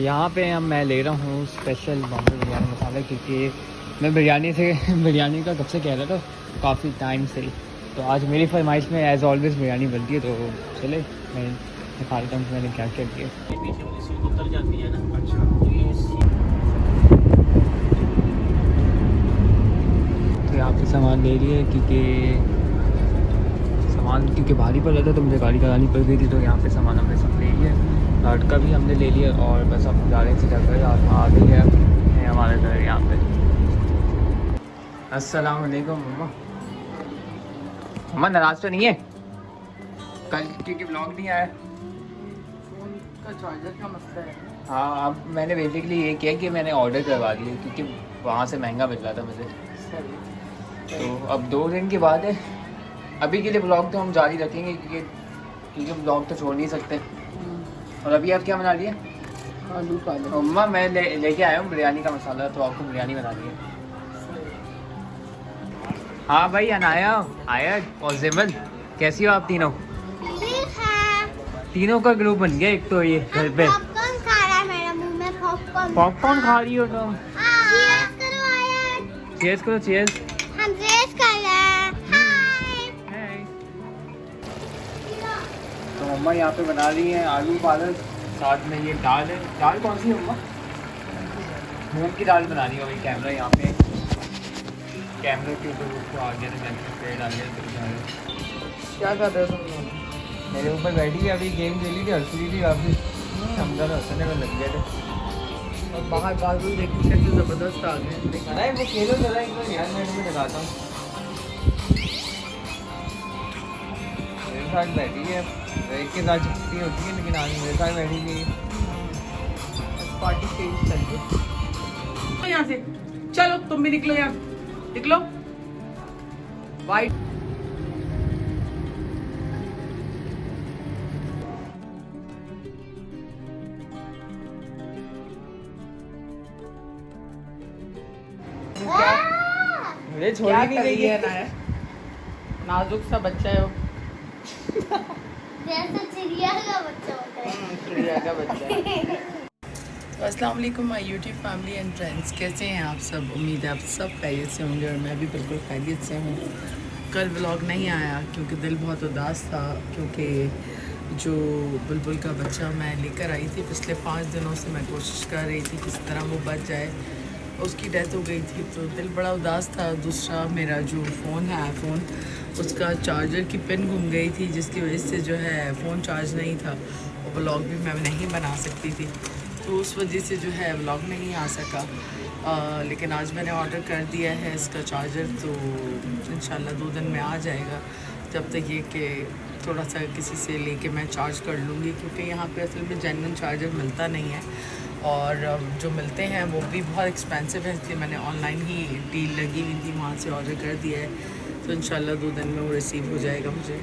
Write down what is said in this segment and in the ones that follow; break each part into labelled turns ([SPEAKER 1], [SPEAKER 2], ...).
[SPEAKER 1] यहाँ पे हम मैं ले रहा हूँ स्पेशल बॉम्बे बिरयानी मसाला, क्योंकि मैं बिरयानी का कब से कह रहा था, काफ़ी टाइम से। तो आज मेरी फरमाइश में एज़ ऑलवेज़ बिरयानी बनती है, तो चले मैं दिखाता हूँ कि मैंने क्या क्या किया। उतर जाती है ना। अच्छा, तो यहाँ पे सामान ले लिए, क्योंकि भारी पड़ रहा था तो मुझे गाड़ी करानी पड़ गई थी। तो यहाँ पे सामान हमने सब ले लिया, लाट का भी हमने ले लिया, और बस हम जा रहे थे जगह और आ गई है हमारे घर यहाँ पे। अस्सलाम वालेकुम मम्मा नाराज़ तो नहीं है कल क्योंकि ब्लॉग नहीं आया?
[SPEAKER 2] फोन का चार्जर का मसला है।
[SPEAKER 1] हाँ, अब मैंने बेसिकली ये किया कि मैंने ऑर्डर करवा दिया, क्योंकि वहाँ से महंगा मिल रहा था मुझे। तो अब 2 दिन की बात है, अभी के लिए ब्लॉग तो हम जारी रखेंगे, क्योंकि ब्लॉग तो छोड़ नहीं सकते। और अभी आप क्या बना लिए?
[SPEAKER 2] आलू पालक।
[SPEAKER 1] मम्मा मैं लेके आया हूँ बिरयानी का मसाला, तो आपको बिरयानी बना दी है। हाँ भाई, अनाया, आयत और जिमल, कैसी हो आप तीनों? तीनों का ग्रुप बन गया एक तो ये घर पे।
[SPEAKER 3] पॉपकॉर्न खा रहा है, मेरे मुंह में
[SPEAKER 1] पॉपकॉर्न खा रही हो तुम?
[SPEAKER 3] चीयर्स करो आयत।
[SPEAKER 1] चीयर्स करो, चीयर्स।
[SPEAKER 3] हम रेस कर रहे हैं। हाय।
[SPEAKER 1] तो मम्मा यहाँ पे बना रही हैं आलू पालक, साथ में ये दाल है। दाल कौन सी है मम्मा? मूंग की दाल बना रही है। वही कैमरा यहाँ पे, कैमरे के ऊपर उसको आ गया था, मैंने डाल दिया।
[SPEAKER 2] क्या कर रहे हो तुम लोग?
[SPEAKER 1] मेरे ऊपर बैठी थी, अभी गेम खेली थी, हंस रही थी काफ़ी। हम दोनों हंसने में लग गए थे।
[SPEAKER 2] और बाहर बादल देखने कैसे ज़बरदस्त आ गए।
[SPEAKER 1] अरे वो खेलो जरा एक बार यार, मैं तुम्हें दिखाता हूँ। मेरे साथ बैठी है, एक के साथ छुट्टी होती है, लेकिन आज मेरे साथ बैठी थी।
[SPEAKER 2] पार्टी चेंज कर दो यहाँ से। चलो तुम भी निकलो, यहाँ निकलो। वाइट
[SPEAKER 1] मुझे छोड़ी
[SPEAKER 2] क्या
[SPEAKER 1] नहीं
[SPEAKER 2] कर
[SPEAKER 1] गई
[SPEAKER 2] रही है ना? नाजुक सा बच्चा है वो।
[SPEAKER 3] जैसे चिड़िया का बच्चा होता है।
[SPEAKER 2] चिड़िया का बच्चा है। अस्सलाम वालेकुम my YouTube family and friends, कैसे हैं आप सब? उम्मीद है आप सब खैरियत से होंगे और मैं भी बिल्कुल खैरियत से हूँ। कल व्लॉग नहीं आया क्योंकि दिल बहुत उदास था, क्योंकि जो बुलबुल का बच्चा मैं लेकर आई थी पिछले 5 दिनों से मैं कोशिश कर रही थी किस तरह वो बच जाए, उसकी डेथ हो गई थी, तो दिल बड़ा उदास था। दूसरा मेरा जो फ़ोन है आईफोन, उसका चार्जर की पिन घूम गई थी, जिसकी वजह से जो है फ़ोन चार्ज नहीं था और व्लॉग भी मैं नहीं बना सकती थी, तो उस वजह से जो है व्लॉग नहीं आ सका। लेकिन आज मैंने ऑर्डर कर दिया है इसका चार्जर, तो इंशाल्लाह 2 दिन में आ जाएगा। जब तक ये कि थोड़ा सा किसी से लेके मैं चार्ज कर लूँगी, क्योंकि यहाँ पे असल में जेन्युइन चार्जर मिलता नहीं है, और जो मिलते हैं वो भी बहुत एक्सपेंसिव है, इसलिए मैंने ऑनलाइन ही डील लगी हुई थी, वहाँ से ऑर्डर कर दिया है। तो इंशाल्लाह 2 दिन में वो रिसीव हो जाएगा मुझे।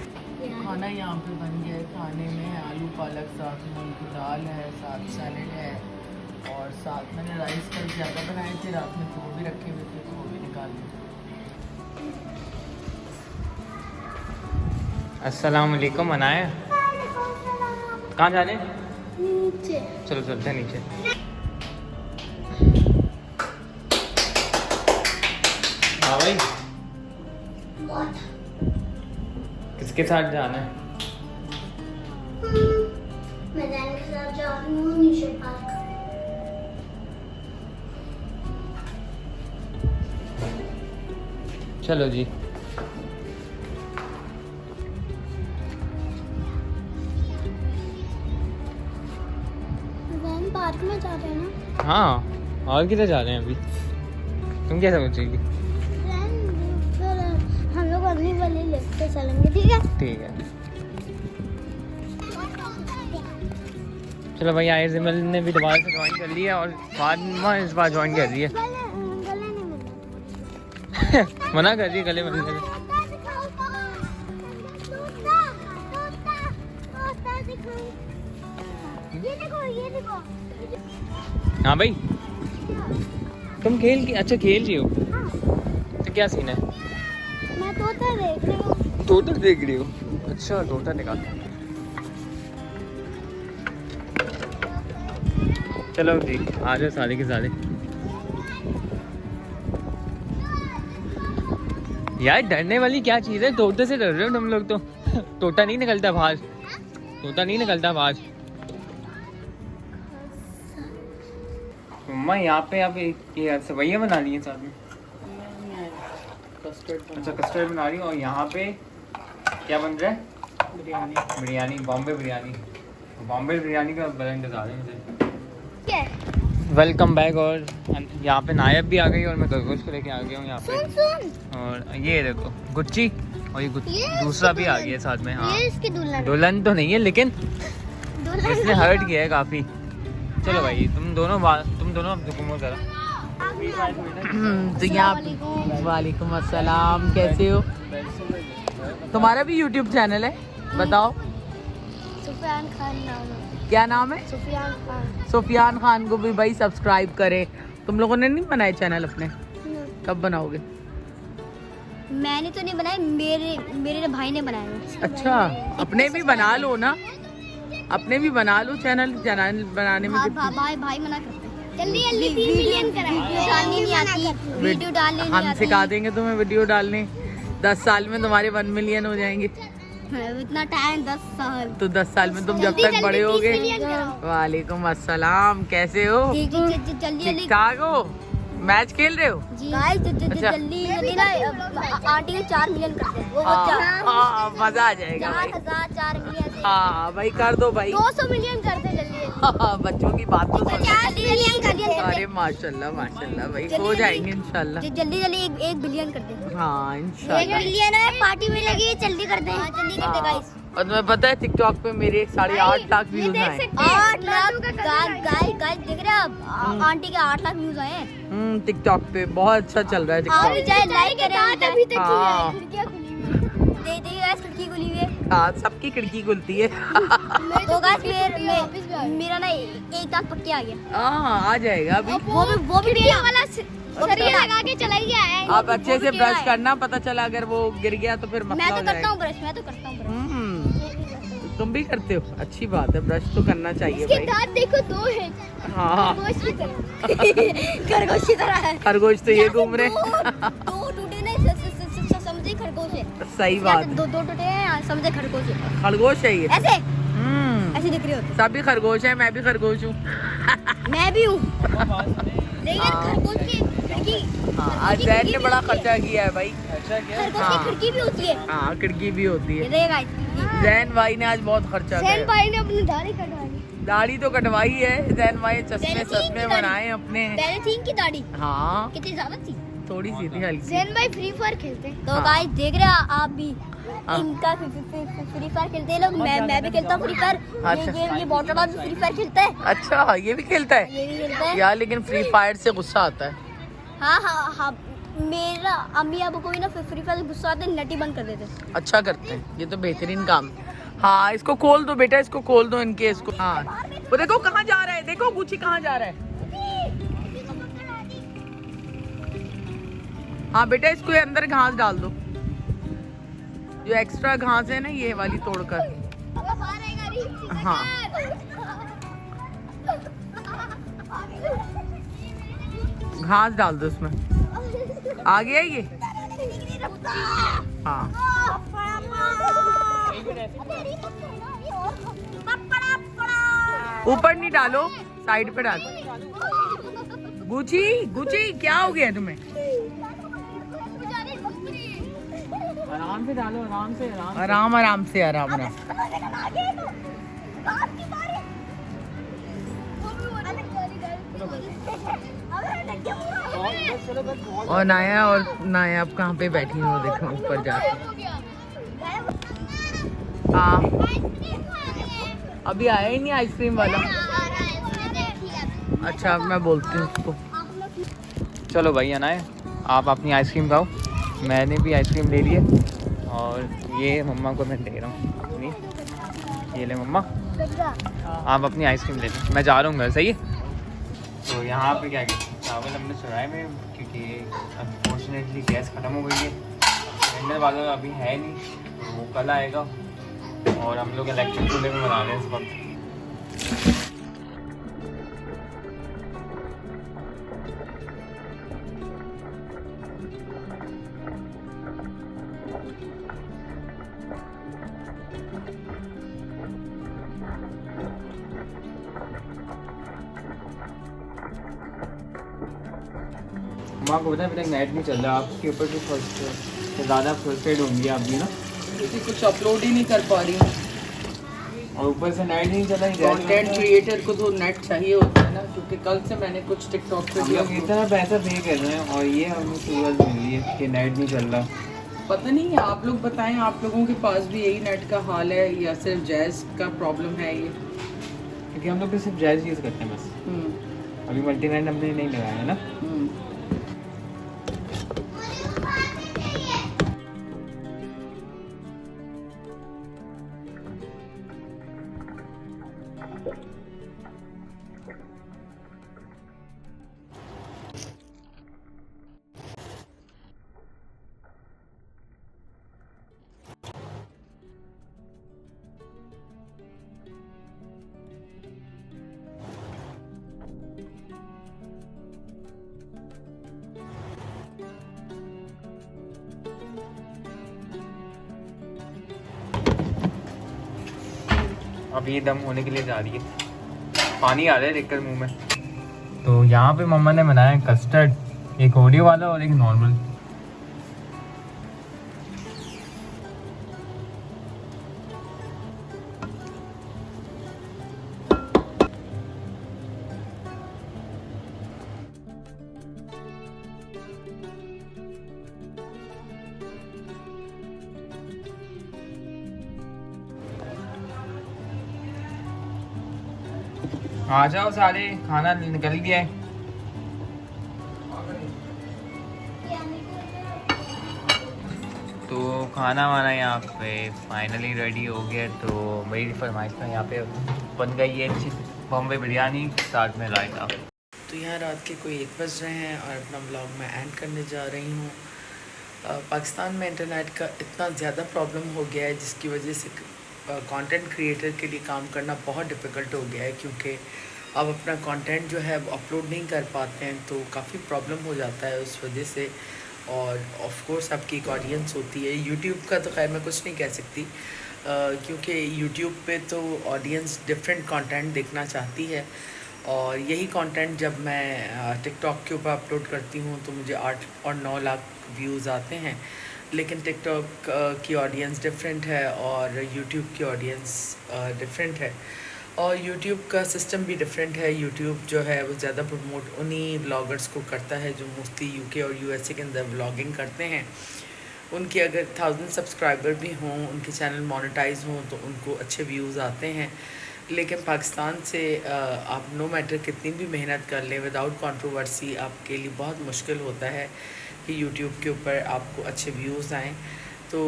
[SPEAKER 2] खाना यहाँ पे बन गया है। खाने में है आलू पालक, साथ मूंग की दाल है, साथ सैलेड है, और साथ मैंने राइस कल ज़्यादा बनाए थे रात में, तो वो भी रखे हुए थे, तो वो भी निकाल दिए।
[SPEAKER 1] अस्सलाम वालेकुम अनाया, कहाँ जा रहे हैं?
[SPEAKER 3] नीचे।
[SPEAKER 1] चलो चलते हैं नीचे। हाँ भाई, किसके साथ जाना है?
[SPEAKER 3] मैं जाने के साथ जा रही हूँ नीचे पार्क।
[SPEAKER 1] चलो जी।
[SPEAKER 3] पार्क में जा रहे हैं ना?
[SPEAKER 1] हाँ, और किधर जा रहे हैं अभी? तुम क्या सोचेगी?
[SPEAKER 3] फिर हम लोग अगली वाली लिफ्ट पे चलेंगे, ठीक है?
[SPEAKER 1] ठीक है, चलो भाई। आए जिमल ने भी दोबारा से ज्वाइन कर लिया, और फातिमा इस बार ज्वाइन कर रही है।
[SPEAKER 3] गले नहीं मिलना।
[SPEAKER 1] मना कर रही है गले मिलने से।
[SPEAKER 3] ये देखो।
[SPEAKER 1] हाँ भाई, तुम खेल रही हो?
[SPEAKER 3] हाँ।
[SPEAKER 1] तो क्या सीन है?
[SPEAKER 3] मैं तोता देख रही हूँ।
[SPEAKER 1] तोता देख रही हो? अच्छा, तोता निकाल। चलो जी आ जाओ सारे के सारे। यार डरने वाली क्या चीज़ है, तोते से डर रहे हो तुम लोग तो। तोता नहीं निकलता बाहर, तोता नहीं निकलता बाहर। मम्मा यहाँ पे आप ये सेवइयाँ बना ली हैं साथ में। अच्छा कस्टर्ड बना रही हूँ। और यहाँ पे क्या बन रहा है?
[SPEAKER 2] बिरयानी।
[SPEAKER 1] बिरयानी, बॉम्बे बिरयानी। बॉम्बे बिरयानी का बड़ा इंतजार है मुझे।
[SPEAKER 3] क्या?
[SPEAKER 1] Welcome back. और यहाँ पे नायब भी आ गई और मैं खरगोश को लेके आ गया हूँ यहाँ पे।
[SPEAKER 3] सुन
[SPEAKER 1] और ये देखो गुच्ची, और ये
[SPEAKER 3] ये
[SPEAKER 1] दूसरा भी आ गया साथ में। हाँ
[SPEAKER 3] ये इसकी दुल्हन
[SPEAKER 1] दुल्हन तो नहीं है लेकिन
[SPEAKER 3] दुल्हन
[SPEAKER 1] इसने हर्ट किया है काफ़ी। चलो भाई तुम दोनों अब घूमो जरा।
[SPEAKER 2] तो यहाँ वालेकुम अस्सलाम, कैसे हो? तुम्हारा भी यूट्यूब चैनल है, बताओ
[SPEAKER 3] सुफियान खान नाम है।
[SPEAKER 2] क्या नाम है?
[SPEAKER 3] सुफियान खान।
[SPEAKER 2] सुफियान खान को भी भाई सब्सक्राइब करें। तुम लोगों ने नहीं बनाए चैनल अपने? कब बनाओगे?
[SPEAKER 3] मैंने तो नहीं बनाए, मेरे भाई ने बनाए हैं।
[SPEAKER 2] अच्छा, अपने भी बना लो ना, अपने भी बना लो चैनल बनाने में।
[SPEAKER 3] भाई मना करते हैं। जल्दी 3 मिलियन कराएं। डालनी नहीं आती, वीडियो डालने नहीं
[SPEAKER 2] हम
[SPEAKER 3] आती।
[SPEAKER 2] सिखा देंगे तुम्हें वीडियो डालने। 10 साल में तुम्हारे 1 मिलियन हो जाएंगे।
[SPEAKER 3] इतना टाइम 10 साल।
[SPEAKER 2] तो 10 साल में तुम जब तक बड़े होगे। वालेकुम अस्सलाम, कैसे हो?
[SPEAKER 3] जल्दी
[SPEAKER 2] ठीक ठाक हो? मैच खेल रहे हो?
[SPEAKER 3] गाइस
[SPEAKER 2] अच्छा।
[SPEAKER 3] जल्दी ना आंटी के 4 मिलियन करते हैं। वो
[SPEAKER 2] हाँ, मजा आ जाएगा भाई।
[SPEAKER 3] 4 मिलियन।
[SPEAKER 2] हाँ भाई कर दो भाई।
[SPEAKER 3] 200 मिलियन करते जल्दी।
[SPEAKER 2] बच्चों की बात तो सुनो।
[SPEAKER 3] 4 मिलियन कर दिया।
[SPEAKER 2] अरे माशाल्लाह माशाल्लाह भाई, हो जाएंगे इंशाल्लाह।
[SPEAKER 3] जल्दी 1 बिलियन कर दे।
[SPEAKER 2] हाँ
[SPEAKER 3] 1
[SPEAKER 2] इंशाल्लाह।
[SPEAKER 3] बिलियन है, पार्टी में लगी, जल्दी कर दे। जल्दी कर दे गाइस।
[SPEAKER 2] और तुम्हें पता है टिकटॉक पे मेरे 8.5 लाख व्यूज आए।
[SPEAKER 3] 8 लाख गाइस देख रहे हैं आप? आंटी के 8 लाख व्यूज आए हैं।
[SPEAKER 2] टिकटॉक पे बहुत अच्छा चल रहा है
[SPEAKER 3] आप
[SPEAKER 2] टिकटॉक।
[SPEAKER 3] चाहे लाइक करें। अभी तक
[SPEAKER 2] हाँ।
[SPEAKER 3] खिड़कियां खुली हुई है। देखिए गाइस खिड़की खुली हुई है।
[SPEAKER 2] हाँ सबकी खिड़की खुलती है।
[SPEAKER 3] तो गाइस मेरा ना 1 लाख पक्के आ गया।
[SPEAKER 2] हाँ आ जाएगा अभी।
[SPEAKER 3] वो भी मेरा वाला शरीर लगा के चला गया है।
[SPEAKER 2] आप अच्छे से ब्रश करना, पता चला अगर वो गिर गया तो फिर
[SPEAKER 3] मैं
[SPEAKER 2] मसला
[SPEAKER 3] तो
[SPEAKER 2] हो
[SPEAKER 3] करता
[SPEAKER 2] जाएगा।
[SPEAKER 3] हूँ ब्रश, मैं तो करता हूँ ब्रश।
[SPEAKER 2] तुम भी करते हो, अच्छी बात है, ब्रश तो करना चाहिए
[SPEAKER 3] इसके
[SPEAKER 2] भाई।
[SPEAKER 3] दांत देखो 2 है।
[SPEAKER 2] हाँ
[SPEAKER 3] खरगोश की तरह। खरगोश की तरह है।
[SPEAKER 2] खरगोश तो ये घूम रहे।
[SPEAKER 3] दो टूटे ना समझे खरगोश है।
[SPEAKER 2] सही बात।
[SPEAKER 3] दो टूटे हैं समझे खरगोश है।
[SPEAKER 2] खरगोश है ये।
[SPEAKER 3] ऐसे ऐसे दिख रहे होते।
[SPEAKER 2] सभी खरगोश है, मैं भी खरगोश हूँ।
[SPEAKER 3] मैं भी हूँ। लेकिन खरगोश की खिड़की।
[SPEAKER 2] आज जैन ने बड़ा खर्चा किया है भाई।
[SPEAKER 3] खरगोश की खिड़की भी होती है।
[SPEAKER 2] हाँ खिड़की भी होती
[SPEAKER 3] ये
[SPEAKER 2] है।
[SPEAKER 3] देखिए गाइस।
[SPEAKER 2] जैन भाई ने आज बहुत खर्चा
[SPEAKER 3] जैन
[SPEAKER 2] किया।
[SPEAKER 3] भाई ने अपनी दाढ़ी कटवाई।
[SPEAKER 2] दाढ़ी तो कटवाई है जैन भाई, चश्मे
[SPEAKER 3] जैन की
[SPEAKER 2] सस्मे
[SPEAKER 3] दाढ़ी।
[SPEAKER 2] बनाए अपने।
[SPEAKER 3] पहले थी इनकी दाढ़ी
[SPEAKER 2] हाँ
[SPEAKER 3] कितनी ज्यादा थी।
[SPEAKER 2] थोड़ी सी थी हल्की।
[SPEAKER 3] जैन भाई फ्री फायर खेलते तो
[SPEAKER 2] हाँ।
[SPEAKER 3] गाइस देख रहे हैं आप भी।
[SPEAKER 2] हाँ।
[SPEAKER 3] इनका फ्री फायर खेलते हैं लोग। मैं भी खेलता हूँ फ्री फायर।
[SPEAKER 2] अच्छा।
[SPEAKER 3] ये बॉटल भी फ्री फायर खेलता है।
[SPEAKER 2] अच्छा ये भी खेलता है
[SPEAKER 3] ये भी खेलता है।
[SPEAKER 2] यार, लेकिन फ्री फायर से गुस्सा आता है।
[SPEAKER 3] हाँ मेरा अम्मी अबू को भी ना फ्री फायर से गुस्सा आता है, नटी बंद कर देते।
[SPEAKER 2] अच्छा करते हैं, ये तो बेहतरीन काम है। हाँ इसको खोल दो बेटा, इसको खोल दो इनके इसको। हाँ वो देखो कहाँ जा रहा है, देखो गुची कहाँ जा रहा है। हाँ बेटा इसको ये अंदर घास डाल दो, जो एक्स्ट्रा घास है ना ये वाली तोड़कर। हाँ घास डाल दो उसमें। आ गया ये। हाँ ऊपर नहीं डालो, साइड पे डालो। गुची गुची क्या हो गया तुम्हें?
[SPEAKER 1] आराम से डालो, आराम से
[SPEAKER 2] आराम आराम से आराम आराम। और नाया अब कहाँ पे बैठी हो, देखो ऊपर जाके। हाँ अभी आया ही नहीं आइसक्रीम वाला। अच्छा मैं बोलती हूँ उसको।
[SPEAKER 1] चलो भाई आना है, आप अपनी आइसक्रीम खाओ। मैंने भी आइसक्रीम ले ली है और ये मम्मा को मैं दे रहा हूँ अपनी। ये ले मम्मा, आप अपनी आइसक्रीम ले लो, मैं जा रहा हूँ घर। सही है। तो यहाँ पे क्या कहते हैं, चावल हमने चढ़ाए में, क्योंकि अनफॉर्चुनेटली गैस ख़त्म हो गई है। सिलेंडर वाला अभी है नहीं, तो वो कल आएगा। और हम लोग इलेक्ट्रिक चूल्हे में बना रहे हैं इस वक्त। माँ को पता है अभी तक नेट नहीं चल रहा, आपके ऊपर तो फर्स्ट ज़्यादा फ्रस्ट्रेट होंगी आप भी ना,
[SPEAKER 2] क्योंकि कुछ अपलोड ही नहीं कर पा रही हूँ।
[SPEAKER 1] और ऊपर से नेट नहीं चला।
[SPEAKER 2] कंटेंट क्रिएटर को तो नेट चाहिए होता है ना, क्योंकि कल से मैंने कुछ टिकटॉक पे
[SPEAKER 1] हम
[SPEAKER 2] भी
[SPEAKER 1] लोग इतना पैसा पे कर रहे हैं और ये हमें सूरज मिल रही है कि नेट नहीं चल रहा।
[SPEAKER 2] पता नहीं है, आप लोग बताएं, आप लोगों के पास भी यही नेट का हाल है या सिर्फ जैज़ का प्रॉब्लम है ये?
[SPEAKER 1] क्योंकि हम लोग तो सिर्फ जैज़ यूज़ करते हैं बस, अभी मल्टीनेट हमने नहीं लगाया है ना। अब ये दम होने के लिए जा रही है, पानी आ रहा है देखकर मुंह में। तो यहाँ पे मम्मा ने बनाया कस्टर्ड, एक ओरियो वाला और एक नॉर्मल। आ जाओ सारे, खाना निकल गया है। तो खाना वाना यहाँ पे फाइनली रेडी हो गया। तो मेरी फरमाइश में यहाँ पे बन गई है बॉम्बे बिरयानी साथ में रायता।
[SPEAKER 2] तो यहाँ रात के कोई 1 बज रहे हैं और अपना व्लॉग मैं एंड करने जा रही हूँ। पाकिस्तान में इंटरनेट का इतना ज़्यादा प्रॉब्लम हो गया है जिसकी वजह से कंटेंट क्रिएटर के लिए काम करना बहुत डिफ़िकल्ट हो गया है, क्योंकि अब अपना कंटेंट जो है वो अपलोड नहीं कर पाते हैं, तो काफ़ी प्रॉब्लम हो जाता है उस वजह से। और ऑफ कोर्स आपकी एक ऑडियंस होती है। यूट्यूब का तो खैर मैं कुछ नहीं कह सकती, क्योंकि यूट्यूब पे तो ऑडियंस डिफरेंट कंटेंट देखना चाहती है, और यही कंटेंट जब मैं टिकटॉक के ऊपर अपलोड करती हूँ तो मुझे 8 और 9 लाख व्यूज़ आते हैं। लेकिन टिकटॉक की ऑडियंस डिफरेंट है और यूट्यूब की ऑडियंस डिफरेंट है, और यूट्यूब का सिस्टम भी डिफरेंट है। यूट्यूब जो है वो ज़्यादा प्रमोट उन्हीं ब्लॉगर्स को करता है जो मोस्टली यूके और यूएसए के अंदर व्लॉगिंग करते हैं। उनके अगर 1000 सब्सक्राइबर भी हों, उनके चैनल मोनेटाइज हों, तो उनको अच्छे व्यूज़ आते हैं। लेकिन पाकिस्तान से आप नो मैटर कितनी भी मेहनत कर लें, विदाउट कंट्रोवर्सी आपके लिए बहुत मुश्किल होता है कि यूट्यूब के ऊपर आपको अच्छे व्यूज़ आएँ। तो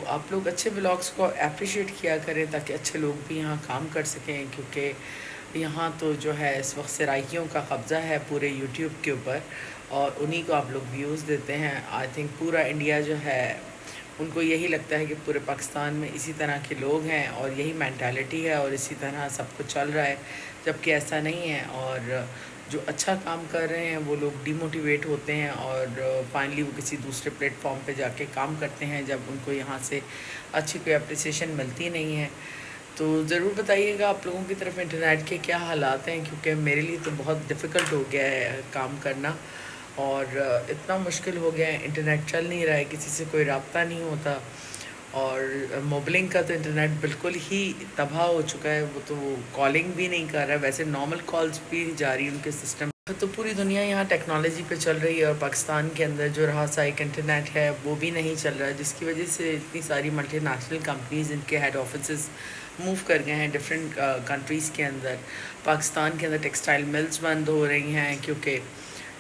[SPEAKER 2] आप लोग अच्छे ब्लॉग्स को अप्रिशिएट किया करें ताकि अच्छे लोग भी यहाँ काम कर सकें, क्योंकि यहाँ तो जो है इस वक्त सराइकियों का कब्ज़ा है पूरे यूट्यूब के ऊपर, और उन्हीं को आप लोग व्यूज़ देते हैं। आई थिंक पूरा इंडिया जो है उनको यही लगता है कि पूरे पाकिस्तान में इसी तरह के लोग हैं और यही मेंटालिटी है और इसी तरह सब कुछ चल रहा है, जबकि ऐसा नहीं है। और जो अच्छा काम कर रहे हैं वो लोग डिमोटिवेट होते हैं और फाइनली वो किसी दूसरे प्लेटफॉर्म पे जाके काम करते हैं जब उनको यहाँ से अच्छी कोई अप्रिसिएशन मिलती नहीं है। तो ज़रूर बताइएगा आप लोगों की तरफ इंटरनेट के क्या हालात हैं, क्योंकि मेरे लिए तो बहुत डिफ़िकल्ट हो गया है काम करना, और इतना मुश्किल हो गया है, इंटरनेट चल नहीं रहा है, किसी से कोई रब्ता नहीं होता। और मोबलिंग का तो इंटरनेट बिल्कुल ही तबाह हो चुका है, वो तो कॉलिंग भी नहीं कर रहा है, वैसे नॉर्मल कॉल्स भी जा रही है उनके सिस्टम। तो पूरी दुनिया यहाँ टेक्नोलॉजी पे चल रही है और पाकिस्तान के अंदर जो रहा सा एक इंटरनेट है वो भी नहीं चल रहा है, जिसकी वजह से इतनी सारी मल्टीनेशनल कंपनीज़ इनके हेड ऑफिस मूव कर गए हैं डिफरेंट कंट्रीज़ के अंदर। पाकिस्तान के अंदर टेक्सटाइल मिल्स बंद हो रही हैं क्योंकि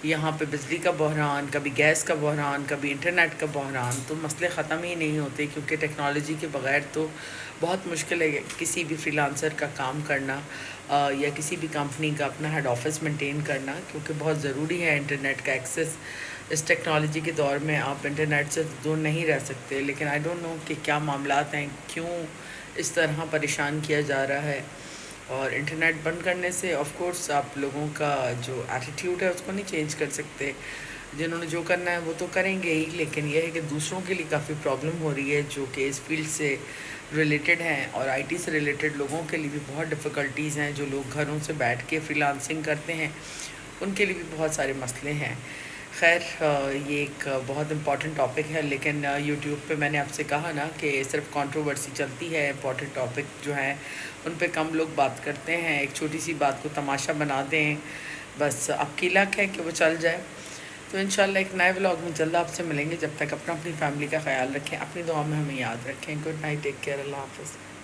[SPEAKER 2] यहाँ पे बिजली का बहरान, कभी गैस का बहरान, कभी इंटरनेट का बहरान, तो मसले ख़त्म ही नहीं होते, क्योंकि टेक्नोलॉजी के बग़ैर तो बहुत मुश्किल है किसी भी फ्रीलांसर का काम करना या किसी भी कंपनी का अपना हेड ऑफिस मेंटेन करना, क्योंकि बहुत ज़रूरी है इंटरनेट का एक्सेस। इस टेक्नोलॉजी के दौर में आप इंटरनेट से दूर नहीं रह सकते। लेकिन आई डोंट नो कि क्या मामलात हैं, क्यों इस तरह परेशान किया जा रहा है। और इंटरनेट बंद करने से ऑफ कोर्स आप लोगों का जो एटीट्यूड है उसको नहीं चेंज कर सकते। जिन्होंने जो करना है वो तो करेंगे ही, लेकिन यह है कि दूसरों के लिए काफ़ी प्रॉब्लम हो रही है जो कि इस फील्ड से रिलेटेड हैं, और आईटी से रिलेटेड लोगों के लिए भी बहुत डिफ़िकल्टीज़ हैं। जो लोग घरों से बैठ के फ्रीलांसिंग करते हैं उनके लिए भी बहुत सारे मसले हैं। खैर ये एक बहुत इम्पॉर्टेंट टॉपिक है, लेकिन यूट्यूब पे मैंने आपसे कहा ना कि सिर्फ कंट्रोवर्सी चलती है, इम्पॉर्टेंट टॉपिक जो हैं उन पे कम लोग बात करते हैं। एक छोटी सी बात को तमाशा बना दें, बस आपकी लक है कि वो चल जाए। तो इंशाल्लाह एक नए व्लॉग में जल्द आपसे मिलेंगे। जब तक अपनी फैमिली का ख्याल रखें, अपनी दुआ में हमें याद रखें। गुड नाइट, टेक केयर, अल्लाह हाफ़िज़।